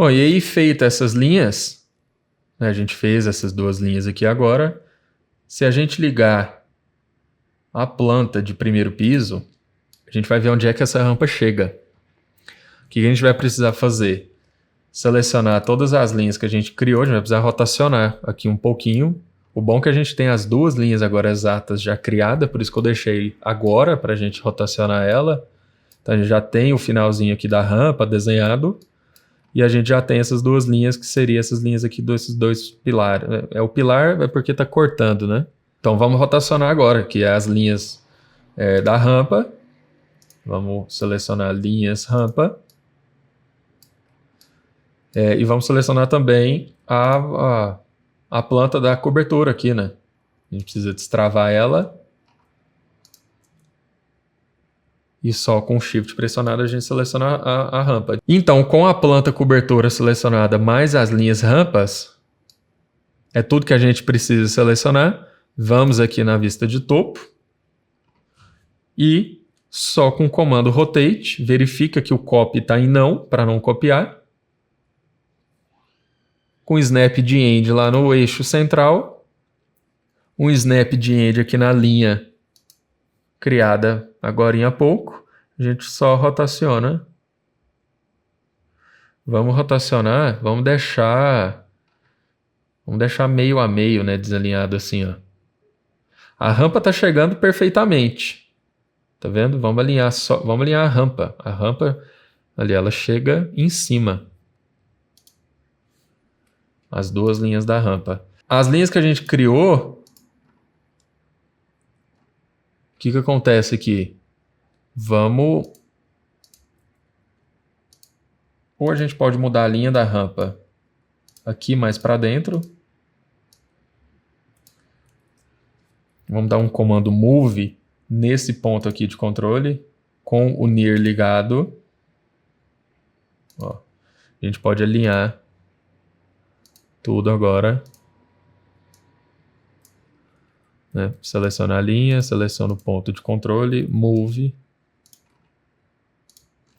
Bom, e aí feita essas linhas, né, a gente fez essas duas linhas aqui agora. Se a gente ligar a planta de primeiro piso, a gente vai ver onde é que essa rampa chega. O que a gente vai precisar fazer? Selecionar todas as linhas que a gente criou, a gente vai precisar rotacionar aqui um pouquinho. O bom é que a gente tem as duas linhas agora exatas já criadas, por isso que eu deixei agora para a gente rotacionar ela. Então a gente já tem o finalzinho aqui da rampa desenhado e a gente já tem essas duas linhas que seriam essas linhas aqui desses dois pilares. O pilar é porque está cortando, né? Então vamos rotacionar agora, que é as linhas da rampa. Vamos selecionar linhas rampa. E vamos selecionar também a planta da cobertura aqui, né? A gente precisa destravar ela. E só com o Shift pressionado a gente seleciona a rampa. Então, com a planta cobertura selecionada mais as linhas rampas, é tudo que a gente precisa selecionar. Vamos aqui na vista de topo. E só com o comando Rotate, verifica que o copy está em não, para não copiar. Com snap de end lá no eixo central, um snap de end aqui na linha criada agora há pouco, a gente só rotaciona. Vamos rotacionar, vamos deixar meio a meio, né, desalinhado assim, ó. A rampa está chegando perfeitamente. Tá vendo? Vamos alinhar a rampa. A rampa ali ela chega em cima. As duas linhas da rampa. As linhas que a gente criou, o que acontece aqui? Ou a gente pode mudar a linha da rampa aqui mais para dentro. Vamos dar um comando move nesse ponto aqui de controle, com o near ligado. Ó, a gente pode alinhar tudo agora, né? Seleciona a linha, seleciona o ponto de controle, move.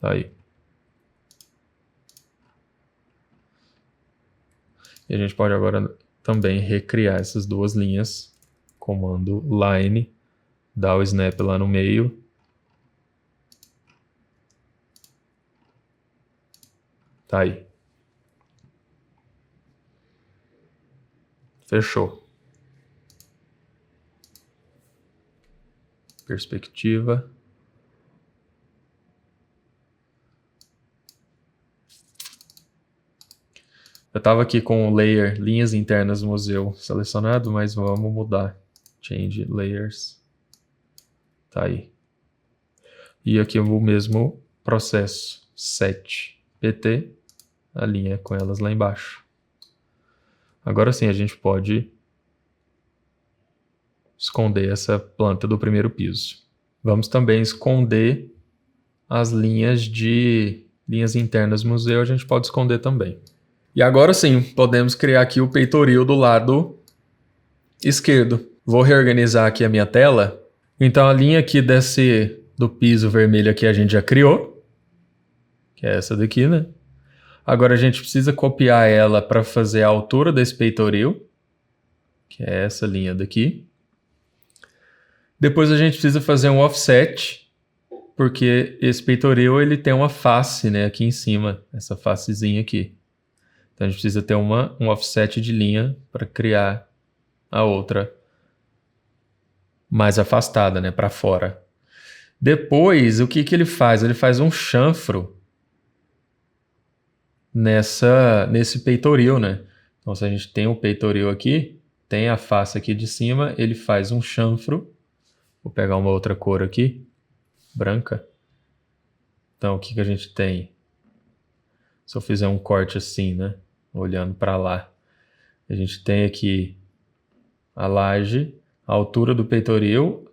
Aí. E a gente pode agora também recriar essas duas linhas. Comando line, dá o snap lá no meio. Tá aí. Fechou. Perspectiva. Eu estava aqui com o layer linhas internas do museu selecionado, mas vamos mudar. Change layers. Tá aí. E aqui o mesmo processo. Set PT. A linha com elas lá embaixo. Agora sim a gente pode esconder essa planta do primeiro piso. Vamos também esconder as linhas internas do museu, a gente pode esconder também. E agora sim, podemos criar aqui o peitoril do lado esquerdo. Vou reorganizar aqui a minha tela. Então a linha aqui do piso vermelho aqui a gente já criou, que é essa daqui, né? Agora a gente precisa copiar ela para fazer a altura desse peitoril, que é essa linha daqui. Depois a gente precisa fazer um offset, porque esse peitoril ele tem uma face, né, aqui em cima, essa facezinha aqui. Então a gente precisa ter um offset de linha para criar a outra mais afastada, né, para fora. Depois, o que ele faz? Ele faz um chanfro nesse peitoril, né? Então se a gente tem o peitoril aqui, tem a face aqui de cima, ele faz um chanfro. Vou pegar uma outra cor aqui, branca. Então o que a gente tem? Se eu fizer um corte assim, né? Olhando para lá. A gente tem aqui a laje, a altura do peitoril,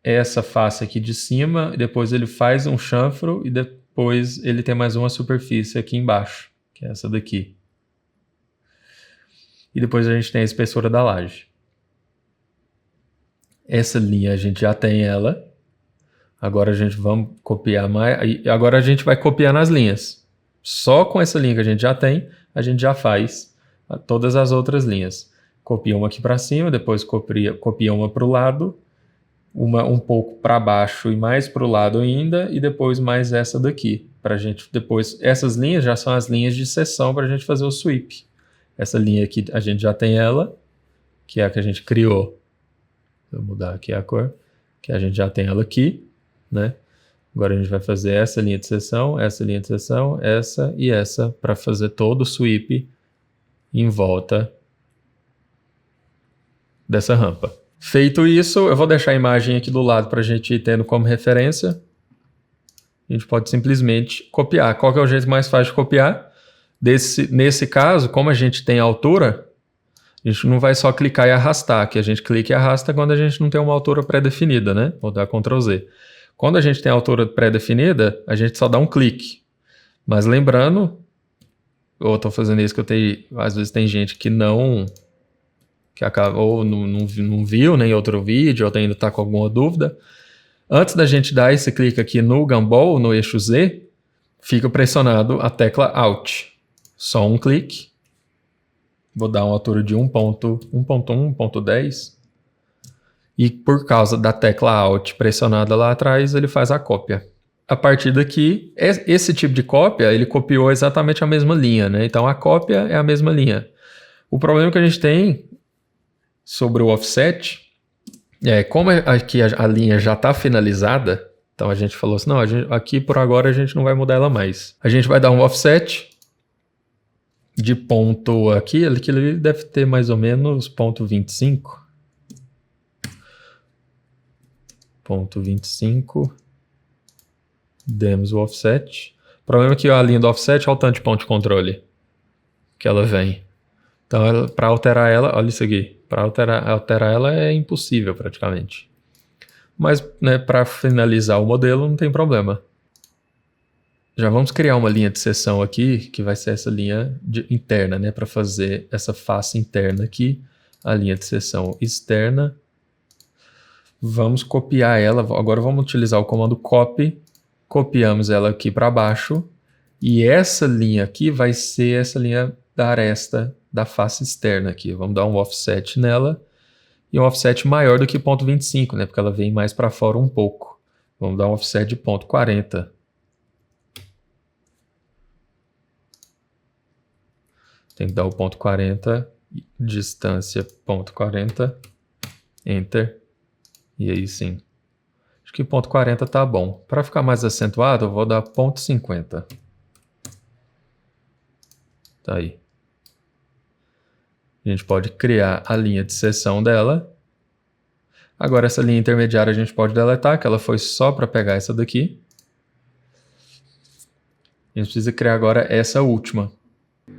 essa face aqui de cima, e depois ele faz um chanfro e depois ele tem mais uma superfície aqui embaixo, que é essa daqui. E depois a gente tem a espessura da laje. Essa linha a gente já tem ela. Agora a gente vamos copiar mais. Agora a gente vai copiar nas linhas. Só com essa linha que a gente já tem, a gente já faz todas as outras linhas. Copia uma aqui para cima, depois copia uma para o lado, uma um pouco para baixo e mais para o lado ainda, e depois mais essa daqui. Pra gente depois, essas linhas já são as linhas de seção para a gente fazer o sweep. Essa linha aqui a gente já tem ela, que é a que a gente criou. Vou mudar aqui a cor, que a gente já tem ela aqui, né? Agora a gente vai fazer essa linha de seção, essa linha de seção, essa e essa para fazer todo o sweep em volta dessa rampa. Feito isso, eu vou deixar a imagem aqui do lado para a gente ir tendo como referência. A gente pode simplesmente copiar. Qual que é o jeito mais fácil de copiar? Nesse caso, como a gente tem altura, a gente não vai só clicar e arrastar, que a gente clica e arrasta quando a gente não tem uma altura pré-definida, né? Vou dar Ctrl Z. Quando a gente tem a altura pré-definida, a gente só dá um clique. Mas lembrando, eu estou fazendo isso que às vezes tem gente que ou não viu nem outro vídeo, ou ainda está com alguma dúvida. Antes da gente dar esse clique aqui no gumball, no eixo Z, fica pressionado a tecla Alt. Só um clique. Vou dar uma altura de 1.1, 1.10. E por causa da tecla Alt pressionada lá atrás, ele faz a cópia. A partir daqui, esse tipo de cópia, ele copiou exatamente a mesma linha, né? Então a cópia é a mesma linha. O problema que a gente tem sobre o offset como aqui a linha já está finalizada, então a gente falou assim, não, aqui por agora a gente não vai mudar ela mais. A gente vai dar um offset de ponto aqui, ele deve ter mais ou menos ponto 25. Ponto 25. Demos o offset. O problema é que a linha do offset, olha o tanto de ponto de controle que ela vem. Então, para alterar ela, olha isso aqui. Para alterar ela é impossível praticamente. Mas, né, para finalizar o modelo, não tem problema. Já vamos criar uma linha de seção aqui, que vai ser essa linha interna, né, para fazer essa face interna aqui. A linha de seção externa. Vamos copiar ela. Agora vamos utilizar o comando copy. Copiamos ela aqui para baixo. E essa linha aqui vai ser essa linha da aresta da face externa aqui. Vamos dar um offset nela. E um offset maior do que 0.25, né? Porque ela vem mais para fora um pouco. Vamos dar um offset de 0.40. Tem que dar o 0.40, distância 0.40, Enter. E aí sim. Acho que 0.40 tá bom. Para ficar mais acentuado, eu vou dar 0.50. Tá aí. A gente pode criar a linha de seção dela. Agora essa linha intermediária a gente pode deletar, que ela foi só para pegar essa daqui. A gente precisa criar agora essa última.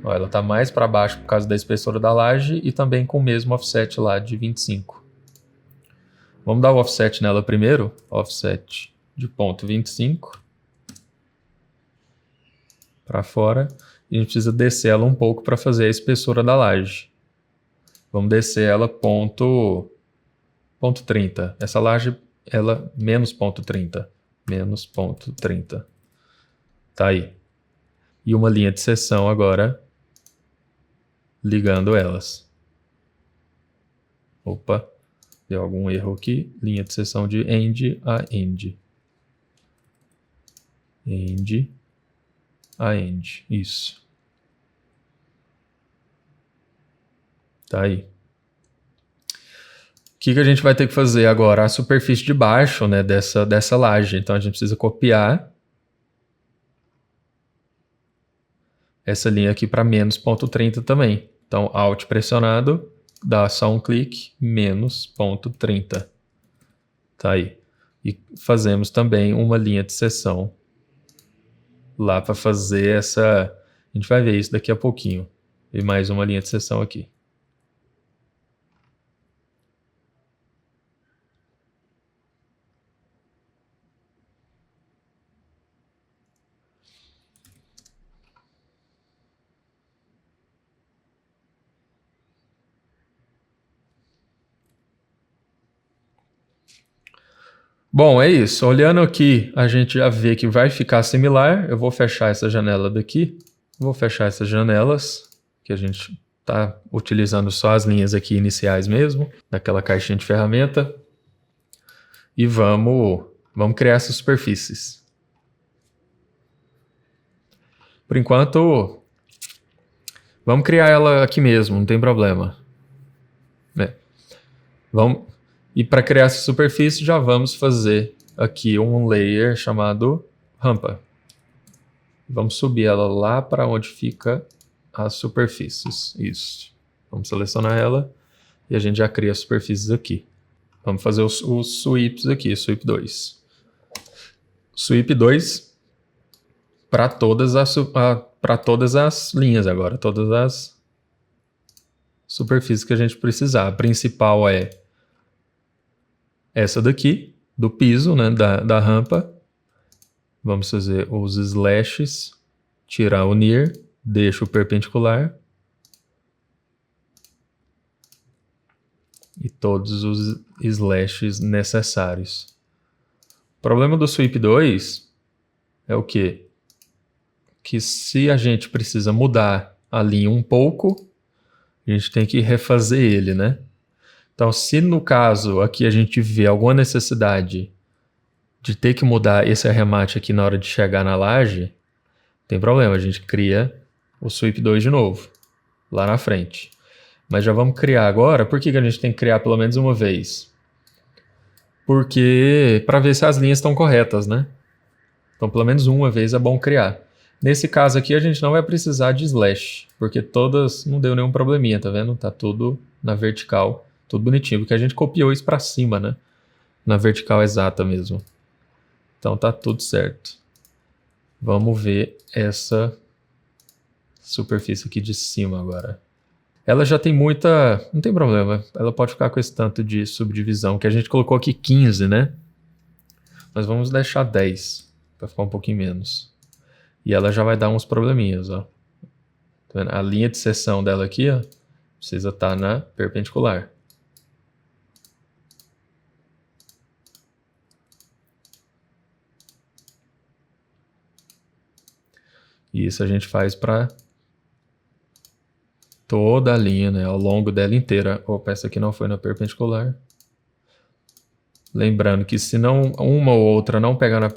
Ó, ela está mais para baixo por causa da espessura da laje e também com o mesmo offset lá de 25. Vamos dar o offset nela primeiro. Offset de 0.25 para fora. E a gente precisa descer ela um pouco para fazer a espessura da laje. Vamos descer ela 0.30. Essa laje, ela menos 0.30. Menos 0.30. Tá aí. E uma linha de seção agora ligando elas. Opa, deu algum erro aqui. Linha de seção de end a end. End a end. Isso. Tá aí. O que a gente vai ter que fazer agora? A superfície de baixo, né, dessa laje. Então a gente precisa copiar essa linha aqui para menos 0.30 também. Então, Alt pressionado, dá só um clique, menos 0.30. Tá aí. E fazemos também uma linha de seção lá para fazer essa... A gente vai ver isso daqui a pouquinho. E mais uma linha de seção aqui. Bom, é isso. Olhando aqui, a gente já vê que vai ficar similar. Eu vou fechar essa janela daqui. Vou fechar essas janelas, que a gente está utilizando só as linhas aqui iniciais mesmo, daquela caixinha de ferramenta. E vamos criar essas superfícies. Por enquanto, vamos criar ela aqui mesmo, não tem problema. E para criar essa superfície, já vamos fazer aqui um layer chamado rampa. Vamos subir ela lá para onde fica as superfícies. Isso. Vamos selecionar ela e a gente já cria as superfícies aqui. Vamos fazer os sweeps aqui, sweep 2. Sweep 2 para todas as linhas agora, todas as superfícies que a gente precisar. A principal é essa daqui, do piso, né, da rampa. Vamos fazer os slashes, tirar o near, deixa o perpendicular. E todos os slashes necessários. O problema do sweep 2 é o quê? Que se a gente precisa mudar a linha um pouco, a gente tem que refazer ele, né? Então, se no caso aqui a gente vê alguma necessidade de ter que mudar esse arremate aqui na hora de chegar na laje, tem problema, a gente cria o sweep 2 de novo, lá na frente. Mas já vamos criar agora. Por que a gente tem que criar pelo menos uma vez? Porque para ver se as linhas estão corretas, né? Então, pelo menos uma vez é bom criar. Nesse caso aqui, a gente não vai precisar de slash, porque todas não deu nenhum probleminha, tá vendo? Tá tudo na vertical, tudo bonitinho, porque a gente copiou isso para cima, né? Na vertical exata mesmo. Então tá tudo certo. Vamos ver essa superfície aqui de cima agora. Ela já tem muita... Não tem problema. Ela pode ficar com esse tanto de subdivisão, que a gente colocou aqui 15, né? Mas vamos deixar 10, para ficar um pouquinho menos. E ela já vai dar uns probleminhas, ó. Tá vendo? A linha de seção dela aqui, ó, precisa estar na perpendicular. E isso a gente faz para toda a linha, né? Ao longo dela inteira. Opa, essa aqui não foi na perpendicular. Lembrando que se não uma ou outra não pegar na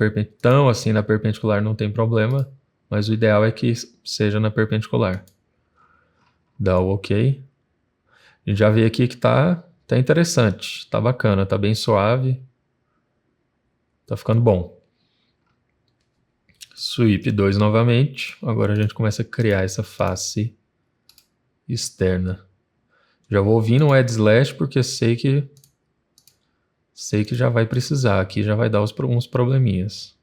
tão assim na perpendicular, não tem problema. Mas o ideal é que seja na perpendicular. Dá o OK. A gente já vê aqui que tá interessante. Tá bacana, tá bem suave. Tá ficando bom. Sweep 2 novamente. Agora a gente começa a criar essa face externa. Já vou vir no add slash porque sei que já vai precisar. Aqui já vai dar uns probleminhas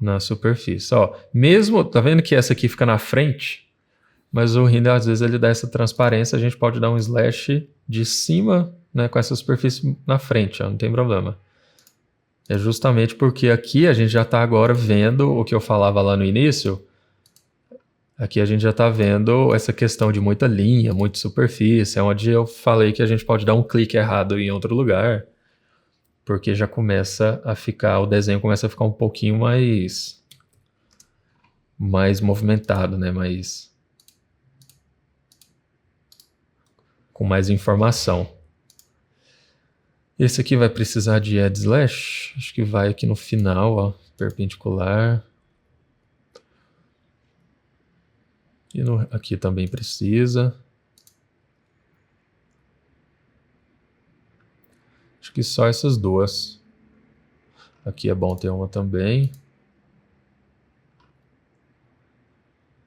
na superfície. Ó, mesmo, tá vendo que essa aqui fica na frente? Mas o render às vezes ele dá essa transparência. A gente pode dar um slash de cima, né, com essa superfície na frente, ó, não tem problema. É justamente porque aqui a gente já está agora vendo o que eu falava lá no início. Aqui a gente já está vendo essa questão de muita linha, muita superfície, é onde eu falei que a gente pode dar um clique errado em outro lugar, porque já começa a ficar, o desenho começa a ficar um pouquinho mais movimentado, né? Com mais informação. Esse aqui vai precisar de add slash, acho que vai aqui no final, ó, perpendicular. E aqui também precisa. Acho que só essas duas. Aqui é bom ter uma também.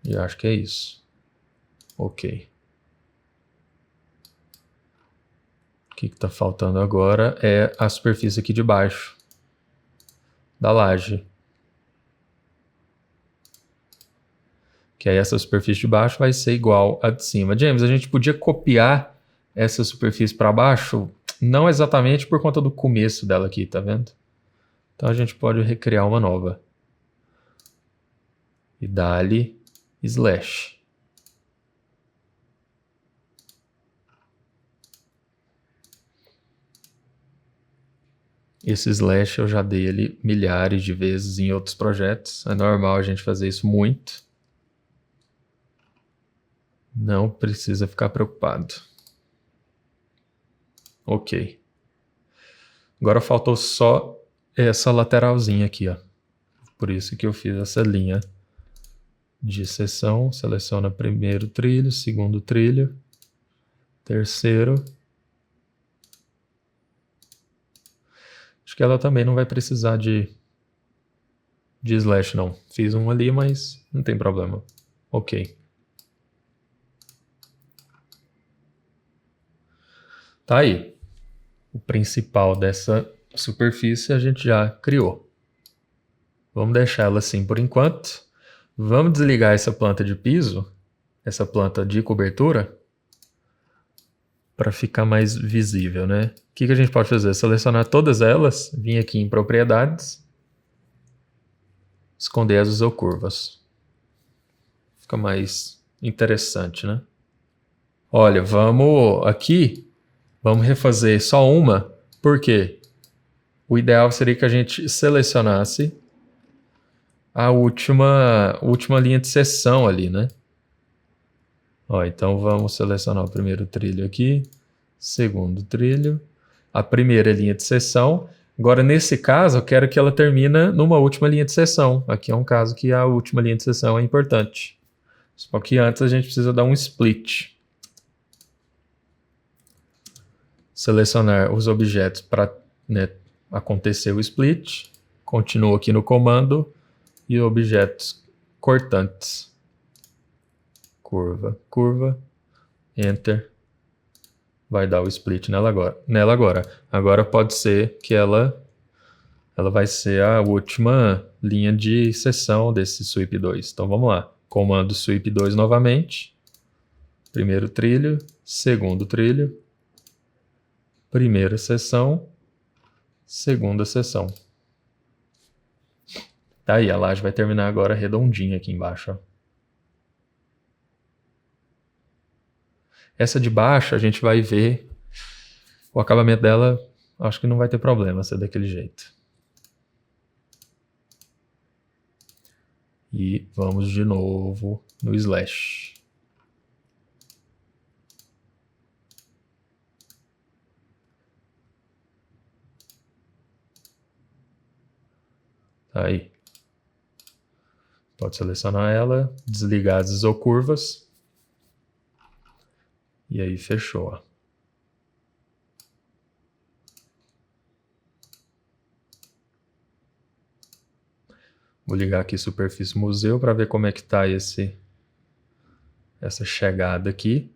E acho que é isso. Ok. O que está faltando agora é a superfície aqui de baixo da laje. Que aí essa superfície de baixo vai ser igual a de cima. James, a gente podia copiar essa superfície para baixo? Não exatamente por conta do começo dela aqui, tá vendo? Então a gente pode recriar uma nova. E dá-lhe slash. Esse slash eu já dei ele milhares de vezes em outros projetos. É normal a gente fazer isso muito. Não precisa ficar preocupado. Ok. Agora faltou só essa lateralzinha aqui, ó. Por isso que eu fiz essa linha de seção. Seleciona primeiro trilho, segundo trilho, terceiro. Acho que ela também não vai precisar de slash, não. Fiz um ali, mas não tem problema. Ok. Tá aí. O principal dessa superfície a gente já criou. Vamos deixar ela assim por enquanto. Vamos desligar essa planta de piso, essa planta de cobertura, para ficar mais visível, né? O que a gente pode fazer? Selecionar todas elas, vir aqui em propriedades, esconder as isocurvas. Fica mais interessante, né? Olha, vamos aqui, vamos refazer só uma, porque o ideal seria que a gente selecionasse a última linha de seção ali, né? Ó, então vamos selecionar o primeiro trilho aqui, segundo trilho, a primeira linha de seção. Agora, nesse caso, eu quero que ela termine numa última linha de seção. Aqui é um caso que a última linha de seção é importante. Só que antes a gente precisa dar um split. Selecionar os objetos para, né, acontecer o split. Continuo aqui no comando. E objetos cortantes. Curva, curva. Enter. Vai dar o split nela agora. Agora pode ser que ela vai ser a última linha de seção desse sweep 2. Então vamos lá. Comando sweep 2 novamente. Primeiro trilho, segundo trilho. Primeira seção, segunda seção. Tá aí, a laje vai terminar agora redondinha aqui embaixo, ó. Essa de baixo a gente vai ver o acabamento dela, acho que não vai ter problema ser daquele jeito. E vamos de novo no slash. Tá aí. Pode selecionar ela, desligar as isocurvas. E aí fechou, ó. Vou ligar aqui superfície museu para ver como é que tá essa chegada aqui.